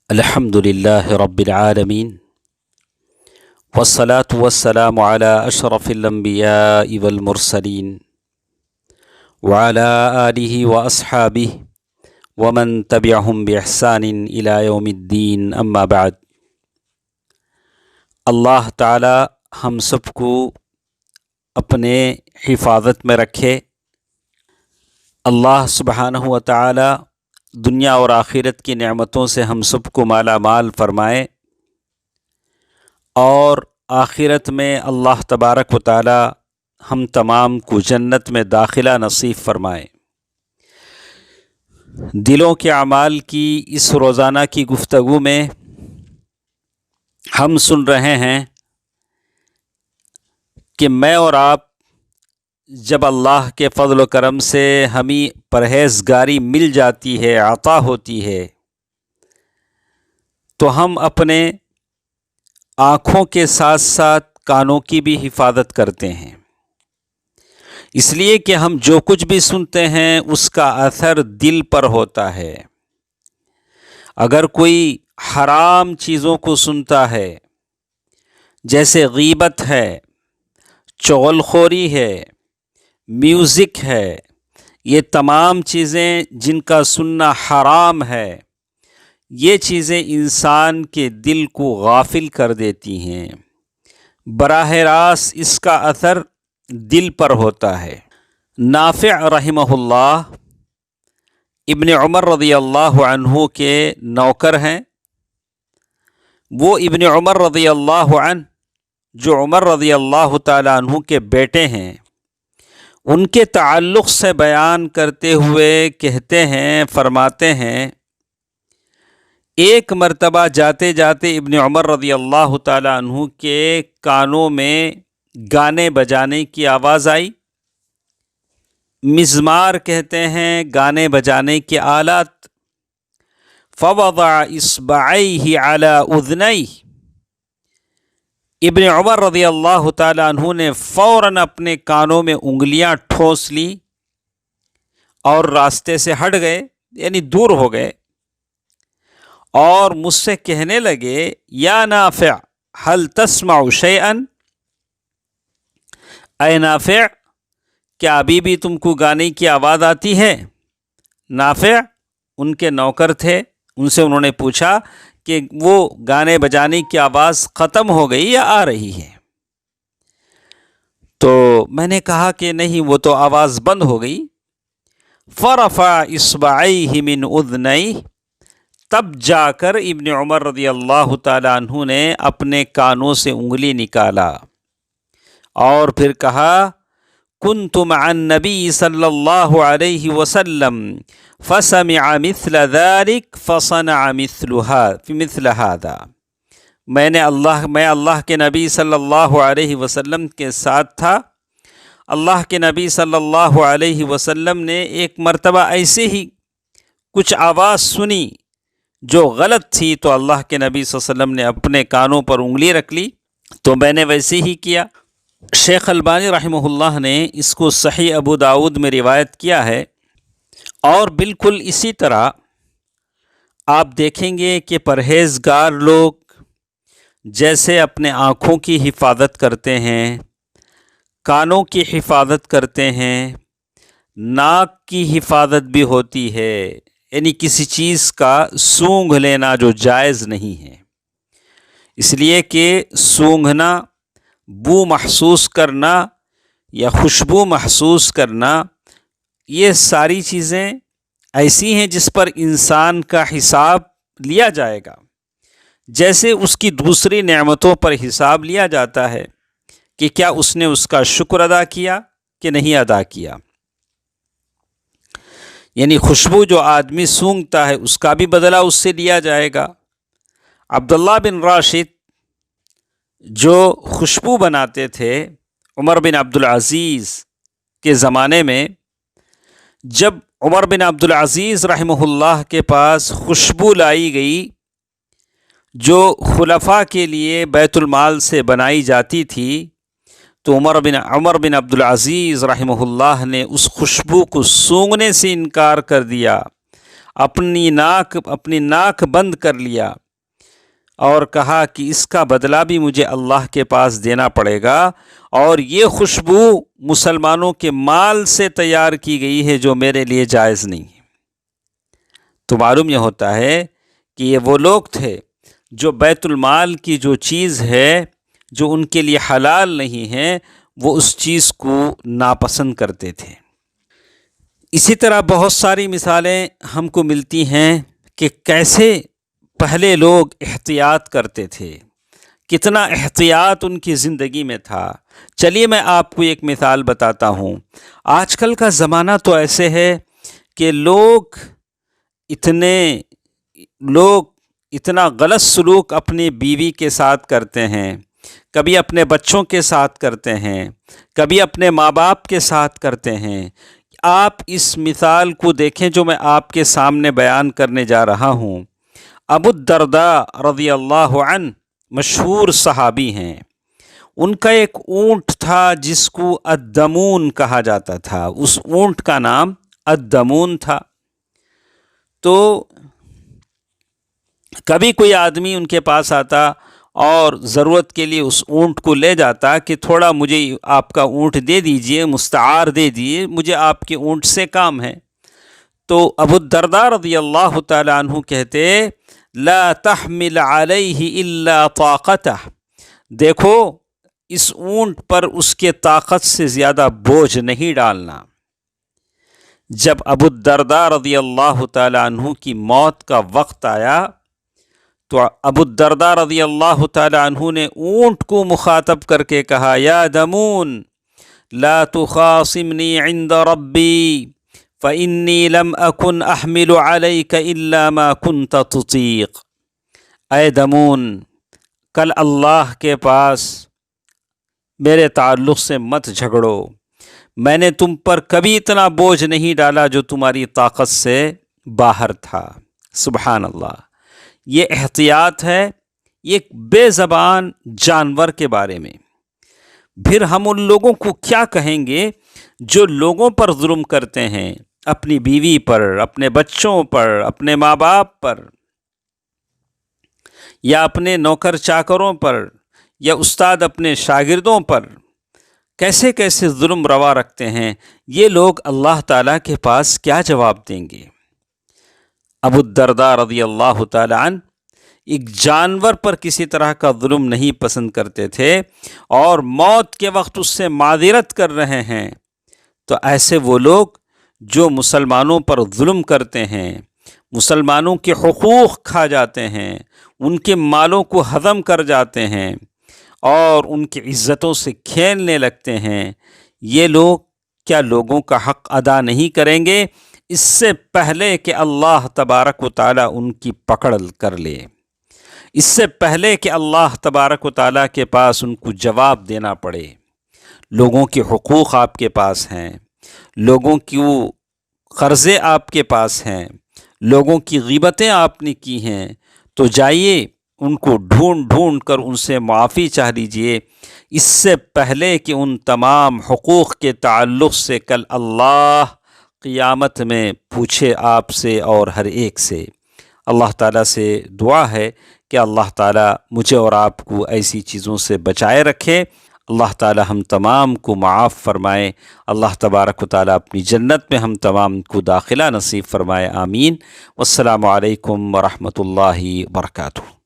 الحمد للہ رب العالمین والصلاة والسلام علی اشرف الانبیاء والمرسلین وعلی آلہ واصحابہ ومن تبعہم باحسان الی یوم الدین، اما بعد۔ اللہ تعالی ہم سب کو اپنے حفاظت میں رکھے۔ اللہ سبحانہ و تعالی دنیا اور آخرت کی نعمتوں سے ہم سب کو مالا مال فرمائے، اور آخرت میں اللہ تبارک و تعالی ہم تمام کو جنت میں داخلہ نصیب فرمائے۔ دلوں کے اعمال کی اس روزانہ کی گفتگو میں ہم سن رہے ہیں کہ میں اور آپ جب اللہ کے فضل و کرم سے ہمیں پرہیزگاری مل جاتی ہے، عطا ہوتی ہے، تو ہم اپنے آنکھوں کے ساتھ ساتھ کانوں کی بھی حفاظت کرتے ہیں، اس لیے کہ ہم جو کچھ بھی سنتے ہیں اس کا اثر دل پر ہوتا ہے۔ اگر کوئی حرام چیزوں کو سنتا ہے، جیسے غیبت ہے، چغل خوری ہے، میوزک ہے، یہ تمام چیزیں جن کا سننا حرام ہے، یہ چیزیں انسان کے دل کو غافل کر دیتی ہیں، براہ راست اس کا اثر دل پر ہوتا ہے۔ نافع رحمہ اللہ ابن عمر رضی اللہ عنہ کے نوکر ہیں۔ وہ ابن عمر رضی اللہ عنہ جو عمر رضی اللہ تعالی عنہ کے بیٹے ہیں، ان کے تعلق سے بیان کرتے ہوئے کہتے ہیں، فرماتے ہیں، ایک مرتبہ جاتے جاتے ابن عمر رضی اللہ تعالی عنہ کے کانوں میں گانے بجانے کی آواز آئی۔ مزمار کہتے ہیں گانے بجانے کے آلات۔ فوضع اصبعیہ علی اذنیہ، ابن عمر رضی اللہ تعالی عنہ نے فوراً اپنے کانوں میں انگلیاں ٹھونس لی اور راستے سے ہٹ گئے، یعنی دور ہو گئے، اور مجھ سے کہنے لگے، یا نافع هل تسمع شیئا، اے نافع کیا ابھی بھی تم کو گانے کی آواز آتی ہے؟ نافع ان کے نوکر تھے، ان سے انہوں نے پوچھا کہ وہ گانے بجانے کی آواز ختم ہو گئی یا آ رہی ہے؟ تو میں نے کہا کہ نہیں، وہ تو آواز بند ہو گئی۔ فرفع اصبعیہ من اذنیہ، تب جا کر ابن عمر رضی اللہ تعالی عنہ نے اپنے کانوں سے انگلی نکالا اور پھر کہا، کنت مع النبی صلی اللہ علیہ وسلم فسمع مثل ذلك فصنع مثل هذا، میں اللہ کے نبی صلی اللہ علیہ وسلم کے ساتھ تھا۔ اللہ کے نبی صلی اللہ علیہ وسلم نے ایک مرتبہ ایسے ہی کچھ آواز سنی جو غلط تھی، تو اللہ کے نبی صلی اللہ علیہ وسلم نے اپنے کانوں پر انگلی رکھ لی، تو میں نے ویسے ہی کیا۔ شیخ البانی رحمہ اللہ نے اس کو صحیح ابو داؤد میں روایت کیا ہے، اور بالکل اسی طرح آپ دیکھیں گے کہ پرہیزگار لوگ جیسے اپنے آنکھوں کی حفاظت کرتے ہیں، کانوں کی حفاظت کرتے ہیں، ناک کی حفاظت بھی ہوتی ہے، یعنی کسی چیز کا سونگھ لینا جو جائز نہیں ہے، اس لیے کہ سونگھنا، بو محسوس کرنا یا خوشبو محسوس کرنا، یہ ساری چیزیں ایسی ہیں جس پر انسان کا حساب لیا جائے گا، جیسے اس کی دوسری نعمتوں پر حساب لیا جاتا ہے کہ کیا اس نے اس کا شکر ادا کیا کہ نہیں ادا کیا۔ یعنی خوشبو جو آدمی سونگھتا ہے اس کا بھی بدلہ اس سے لیا جائے گا۔ عبداللہ بن راشد جو خوشبو بناتے تھے عمر بن عبدالعزیز کے زمانے میں، جب عمر بن عبدالعزیز رحمہ اللہ کے پاس خوشبو لائی گئی جو خلفاء کے لیے بیت المال سے بنائی جاتی تھی، تو عمر بن عبدالعزیز رحمہ اللہ نے اس خوشبو کو سونگھنے سے انکار کر دیا، اپنی ناک بند کر لیا اور کہا کہ اس کا بدلہ بھی مجھے اللہ کے پاس دینا پڑے گا، اور یہ خوشبو مسلمانوں کے مال سے تیار کی گئی ہے جو میرے لیے جائز نہیں ہے۔ تو معلوم یہ ہوتا ہے کہ یہ وہ لوگ تھے جو بیت المال کی جو چیز ہے جو ان کے لیے حلال نہیں ہے وہ اس چیز کو ناپسند کرتے تھے۔ اسی طرح بہت ساری مثالیں ہم کو ملتی ہیں کہ کیسے پہلے لوگ احتیاط کرتے تھے، کتنا احتیاط ان کی زندگی میں تھا۔ چلیے میں آپ کو ایک مثال بتاتا ہوں۔ آج کل کا زمانہ تو ایسے ہے کہ لوگ اتنا غلط سلوک اپنی بیوی کے ساتھ کرتے ہیں، کبھی اپنے بچوں کے ساتھ کرتے ہیں، کبھی اپنے ماں باپ کے ساتھ کرتے ہیں۔ آپ اس مثال کو دیکھیں جو میں آپ کے سامنے بیان کرنے جا رہا ہوں۔ ابو الدرداء رضی اللہ عنہ مشہور صحابی ہیں۔ ان کا ایک اونٹ تھا جس کو الدمون کہا جاتا تھا، اس اونٹ کا نام الدمون تھا۔ تو کبھی کوئی آدمی ان کے پاس آتا اور ضرورت کے لیے اس اونٹ کو لے جاتا کہ تھوڑا مجھے آپ کا اونٹ دے دیجئے، مستعار دے دیجئے، مجھے آپ کے اونٹ سے کام ہے۔ تو ابو الدرداء رضی اللہ تعالی عنہ کہتے لا تحمل علیہ الا طاقتہ، دیکھو اس اونٹ پر اس کے طاقت سے زیادہ بوجھ نہیں ڈالنا۔ جب ابو الدرداء رضی اللہ تعالی عنہ کی موت کا وقت آیا تو ابو الدرداء رضی اللہ تعالی عنہ نے اونٹ کو مخاطب کر کے کہا یا دمون لا تخاصمنی عند ربی فإنی لم أكن أحمل عليك إلا ما كنت تطيق۔ اے دمون، کل اللہ کے پاس میرے تعلق سے مت جھگڑو، میں نے تم پر کبھی اتنا بوجھ نہیں ڈالا جو تمہاری طاقت سے باہر تھا۔ سبحان اللہ، یہ احتیاط ہے ایک بے زبان جانور کے بارے میں۔ پھر ہم ان لوگوں کو کیا کہیں گے جو لوگوں پر ظلم کرتے ہیں، اپنی بیوی پر، اپنے بچوں پر، اپنے ماں باپ پر، یا اپنے نوکر چاکروں پر، یا استاد اپنے شاگردوں پر کیسے کیسے ظلم روا رکھتے ہیں۔ یہ لوگ اللہ تعالیٰ کے پاس کیا جواب دیں گے؟ ابو الدرداء رضی اللہ تعالی عنہ ایک جانور پر کسی طرح کا ظلم نہیں پسند کرتے تھے، اور موت کے وقت اس سے معذرت کر رہے ہیں۔ تو ایسے وہ لوگ جو مسلمانوں پر ظلم کرتے ہیں، مسلمانوں کے حقوق کھا جاتے ہیں، ان کے مالوں کو ہضم کر جاتے ہیں اور ان کی عزتوں سے کھیلنے لگتے ہیں، یہ لوگ کیا لوگوں کا حق ادا نہیں کریں گے اس سے پہلے کہ اللہ تبارک و تعالیٰ ان کی پکڑ کر لے، اس سے پہلے کہ اللہ تبارک و تعالیٰ کے پاس ان کو جواب دینا پڑے؟ لوگوں کے حقوق آپ کے پاس ہیں، لوگوں کی قرضے آپ کے پاس ہیں، لوگوں کی غیبتیں آپ نے کی ہیں، تو جائیے ان کو ڈھونڈ کر ان سے معافی چاہ لیجئے، اس سے پہلے کہ ان تمام حقوق کے تعلق سے کل اللہ قیامت میں پوچھے آپ سے اور ہر ایک سے۔ اللہ تعالیٰ سے دعا ہے کہ اللہ تعالیٰ مجھے اور آپ کو ایسی چیزوں سے بچائے رکھے، اللہ تعالیٰ ہم تمام کو معاف فرمائے، اللہ تبارک و تعالیٰ اپنی جنت میں ہم تمام کو داخلہ نصیب فرمائے، آمین۔ والسلام علیکم ورحمۃ اللہ وبرکاتہ۔